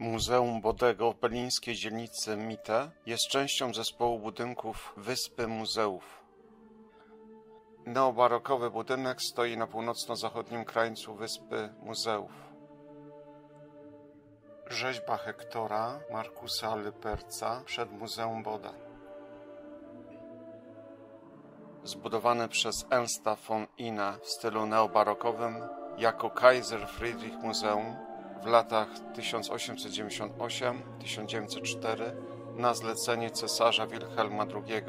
Muzeum Bodego w berlińskiej dzielnicy Mitte jest częścią zespołu budynków Wyspy Muzeów. Neobarokowy budynek stoi na północno-zachodnim krańcu Wyspy Muzeów. Rzeźba Hektora Markusa Lüperca przed Muzeum Boda. Zbudowany przez Ernsta von Inna w stylu neobarokowym jako Kaiser Friedrich Muzeum w latach 1898-1904 na zlecenie cesarza Wilhelma II,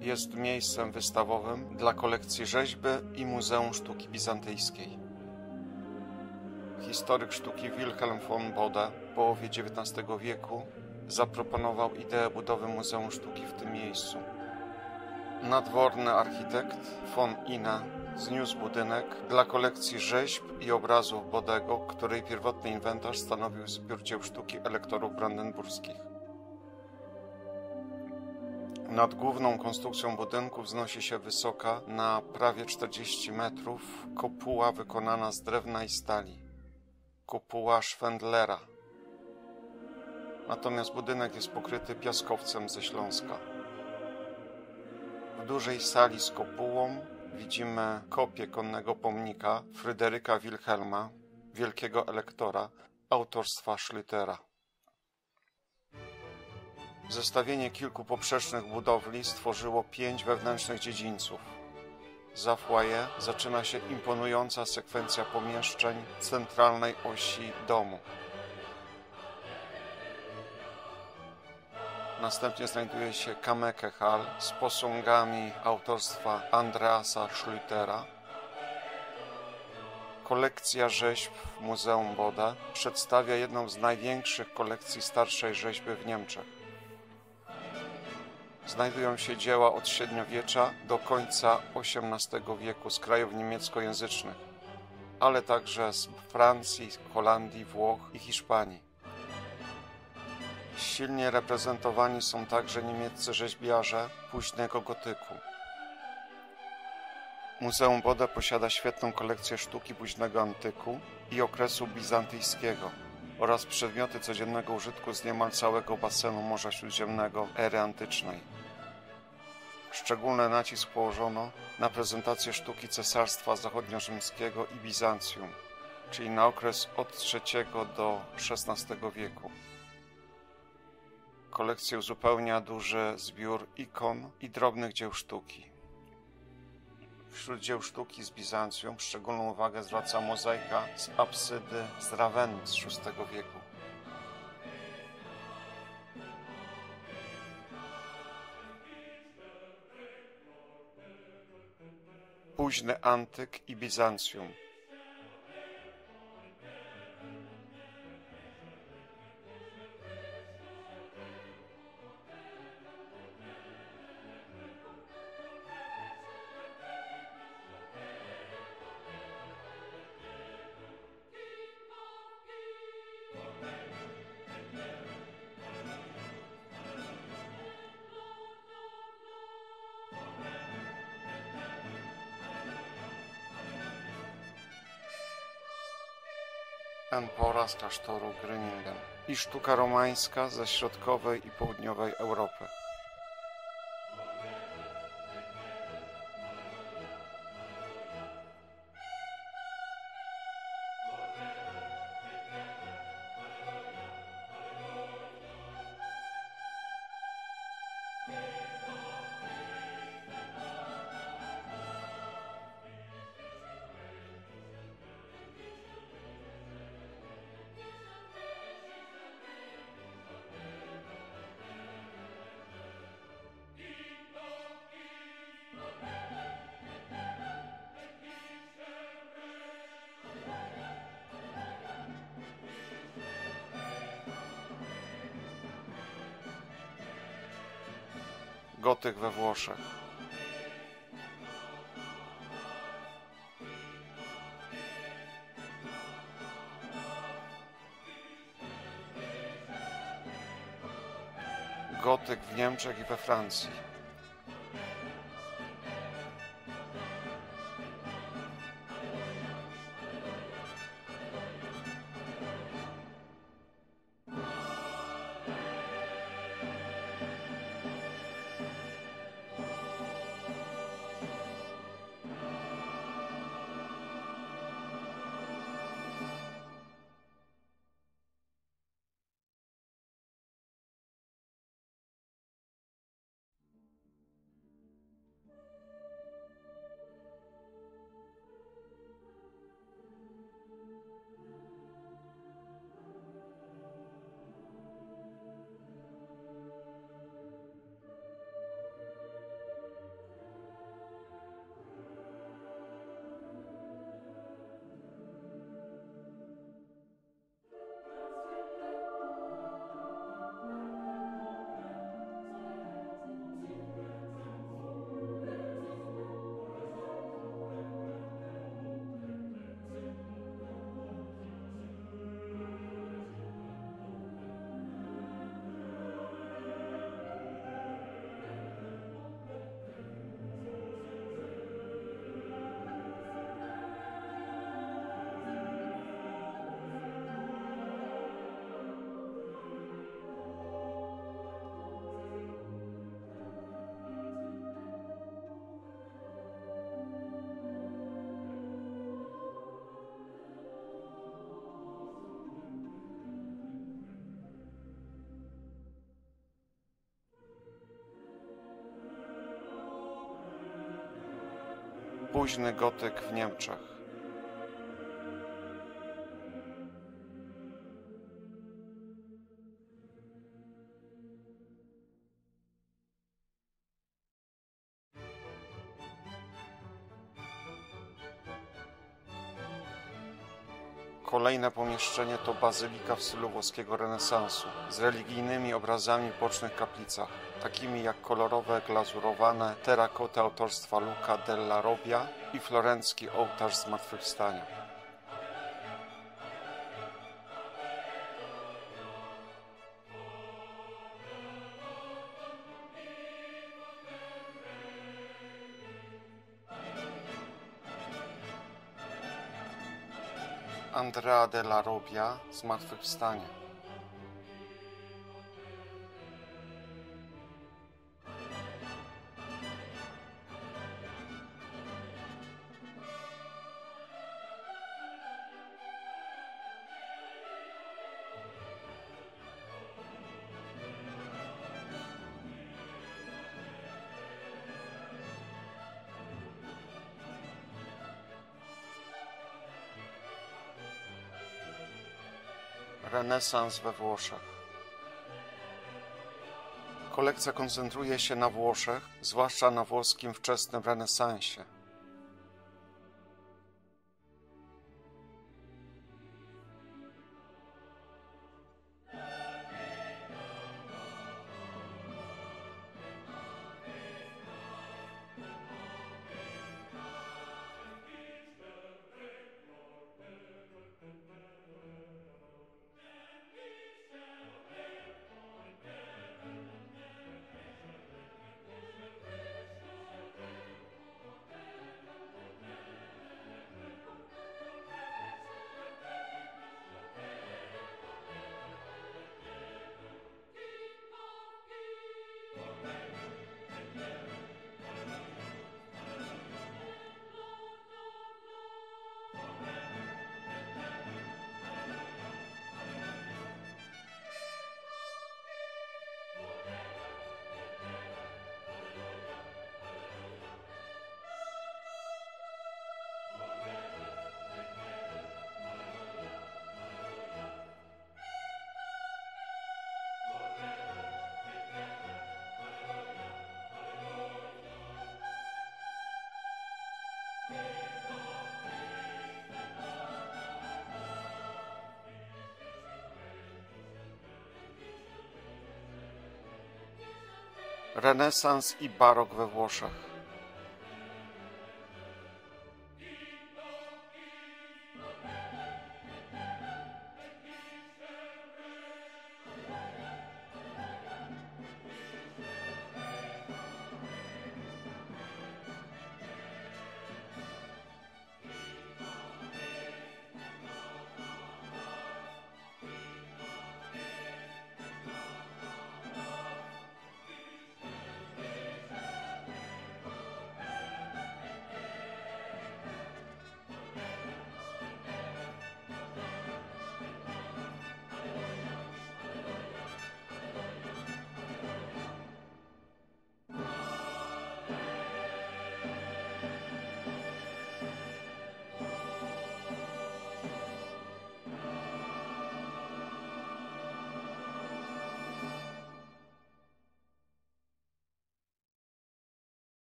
jest miejscem wystawowym dla kolekcji rzeźby i Muzeum Sztuki Bizantyjskiej. Historyk sztuki Wilhelm von Bode w połowie XIX wieku zaproponował ideę budowy Muzeum Sztuki w tym miejscu. Nadworny architekt von Inna zniósł budynek dla kolekcji rzeźb i obrazów Bodego, której pierwotny inwentarz stanowił zbiór dzieł sztuki elektorów brandenburskich. Nad główną konstrukcją budynku wznosi się wysoka na prawie 40 metrów kopuła wykonana z drewna i stali. Kopuła Schwendlera. Natomiast budynek jest pokryty piaskowcem ze Śląska. W dużej sali z kopułą widzimy kopię konnego pomnika Fryderyka Wilhelma, wielkiego elektora, autorstwa Schlütera. Zestawienie kilku poprzecznych budowli stworzyło 5 wewnętrznych dziedzińców. Za foyer zaczyna się imponująca sekwencja pomieszczeń centralnej osi domu. Następnie znajduje się Kameke-Hall z posągami autorstwa Andreasa Schlütera. Kolekcja rzeźb w Muzeum Boda przedstawia jedną z największych kolekcji starszej rzeźby w Niemczech. Znajdują się dzieła od średniowiecza do końca XVIII wieku z krajów niemieckojęzycznych, ale także z Francji, Holandii, Włoch i Hiszpanii. Silnie reprezentowani są także niemieccy rzeźbiarze późnego gotyku. Muzeum Boda posiada świetną kolekcję sztuki późnego antyku i okresu bizantyjskiego oraz przedmioty codziennego użytku z niemal całego basenu Morza Śródziemnego ery antycznej. Szczególny nacisk położono na prezentację sztuki Cesarstwa Zachodniorzymskiego i Bizancjum, czyli na okres od III do XVI wieku. Kolekcję uzupełnia duży zbiór ikon i drobnych dzieł sztuki. Wśród dzieł sztuki z Bizancjum szczególną uwagę zwraca mozaika z apsydy z Rawenny z VI wieku. Późny antyk i Bizancjum. Empora z klasztoru Grüningen i sztuka romańska ze środkowej i południowej Europy. Gotyk we Włoszech. Gotyk w Niemczech i we Francji. Późny gotyk w Niemczech. Kolejne pomieszczenie to bazylika w stylu włoskiego renesansu, z religijnymi obrazami w bocznych kaplicach, takimi jak kolorowe, glazurowane terakoty autorstwa Luca della Robbia i florencki ołtarz Zmartwychwstania. Andrea della Robbia Zmartwychwstanie. Renesans we Włoszech. Kolekcja koncentruje się na Włoszech, zwłaszcza na włoskim wczesnym renesansie. Renesans i barok we Włoszech.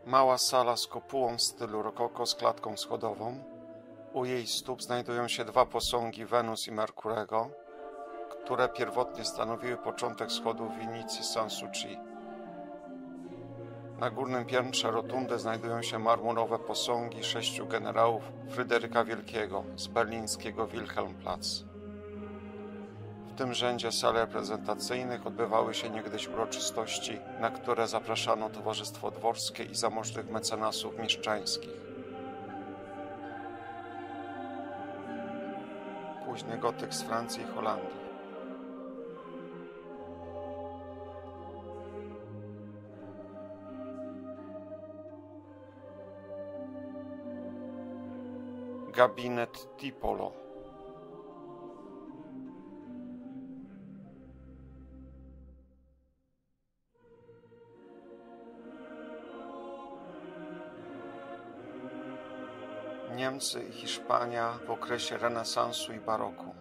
Mała sala z kopułą w stylu rokoko z klatką schodową. U jej stóp znajdują się dwa posągi Wenus i Merkurego, które pierwotnie stanowiły początek schodów winnicy Sanssouci. Na górnym piętrze rotundy znajdują się marmurowe posągi 6 generałów Fryderyka Wielkiego z berlińskiego Wilhelmplatz. W tym rzędzie sal reprezentacyjnych odbywały się niegdyś uroczystości, na które zapraszano towarzystwo dworskie i zamożnych mecenasów mieszczańskich. Późny gotyk z Francji i Holandii. Gabinet Tiepolo. Niemcy i Hiszpania w okresie renesansu i baroku.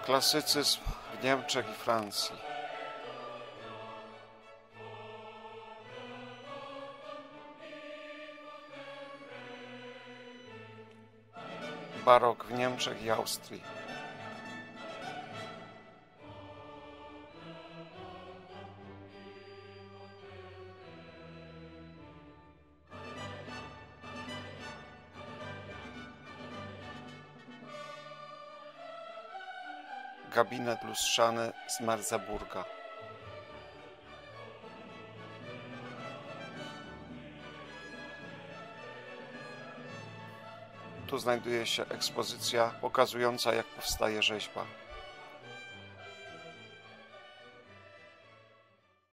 Klasycyzm w Niemczech i Francji. Barok w Niemczech i Austrii. Gabinet lustrzany z Merseburga. Tu znajduje się ekspozycja pokazująca, jak powstaje rzeźba.